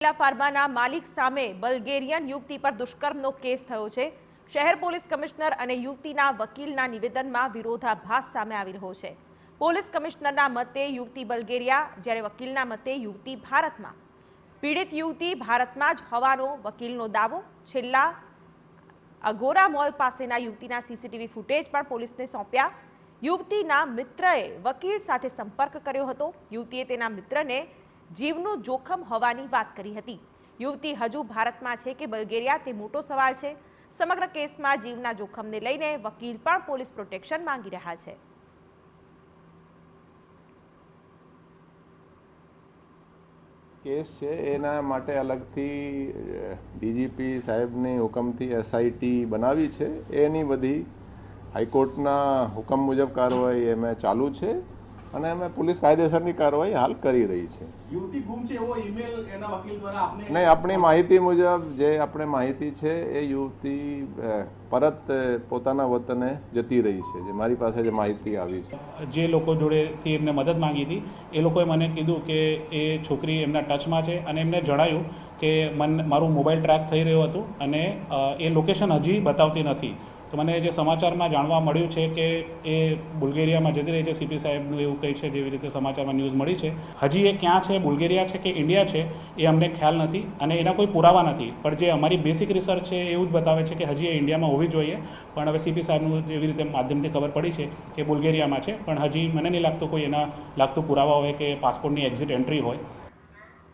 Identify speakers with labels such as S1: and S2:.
S1: ફાર્માના માલિક સામે બલ્ગેરિયન યુવતી પર દુષ્કર્મનો કેસ થયો છે। શહેર પોલીસ કમિશનર અને યુવતીના વકીલના નિવેદનમાં વિરોધાભાસ સામે આવી રહ્યો છે। પોલીસ કમિશનરના મતે યુવતી બલ્ગેરિયા, જ્યારે વકીલના મતે યુવતી ભારતમાં। પીડિત યુવતી ભારતમાં જ હોવાનો વકીલનો દાવો। છેલ્લા અગોરા મોલ પાસેના યુવતીના સીસીટીવી ફૂટેજ પણ પોલીસને સોંપ્યા। યુવતીના મિત્રએ વકીલ સાથે સંપર્ક કર્યો હતો। યુવતીએ તેના મિત્રને જીવનું જોખમ હોવાની વાત કરી હતી। યુવતી હજુ ભારતમાં છે કે બલ્ગેરિયા તે મોટો સવાલ છે। સમગ્ર કેસમાં જીવના જોખમને લઈને વકીલ પણ પોલીસ પ્રોટેક્શન માંગી રહ્યા છે।
S2: કેસ છે એના માટે અલગથી ડીજીપી સાહેબની હુકમથી એસઆઈટી બનાવી છે। એની બધી હાઈકોર્ટના હુકમ મુજબ કાર્યવાહી એમાં ચાલુ છે અને અમે પોલીસ કાયદેસરની કાર્યવાહી હાલ કરી રહી છે।
S3: યુવતી ગુમ છે એવો ઈમેલ એના વકીલ દ્વારા આપને
S2: નહીં, આપણી માહિતી મુજબ જે આપણે માહિતી છે એ યુવતી પરત પોતાના વતને જતી રહી છે। જે મારી પાસે જે માહિતી આવી છે,
S4: જે લોકો જોડેથી એમને મદદ માંગી હતી એ લોકોએ મને કીધું કે એ છોકરી એમના ટચમાં છે અને એમને જણાવ્યું કે મારું મોબાઈલ ટ્રેક થઈ રહ્યું હતું અને એ લોકેશન હજી બતાવતી નથી। તો મને જે સમાચારમાં જાણવા મળ્યું છે કે એ બુલ્ગેરિયામાં જતી રહી છે। સીપી સાહેબનું એવું કંઈ છે, જેવી રીતે સમાચારમાં ન્યૂઝ મળી છે। હજી એ ક્યાં છે, બુલ્ગેરિયા છે કે ઇન્ડિયા છે, એ અમને ખ્યાલ નથી અને એના કોઈ પુરાવા નથી। પણ જે અમારી બેસિક રિસર્ચ છે એવું જ બતાવે છે કે હજી એ ઇન્ડિયામાં હોવી જોઈએ। પણ હવે સીપી સાહેબનું એવી રીતે માધ્યમથી ખબર પડી છે કે બુલ્ગેરિયામાં છે, પણ હજી મને નહીં લાગતું કોઈ એના લાગતું પુરાવા હોય કે પાસપોર્ટની એક્ઝિટ એન્ટ્રી હોય।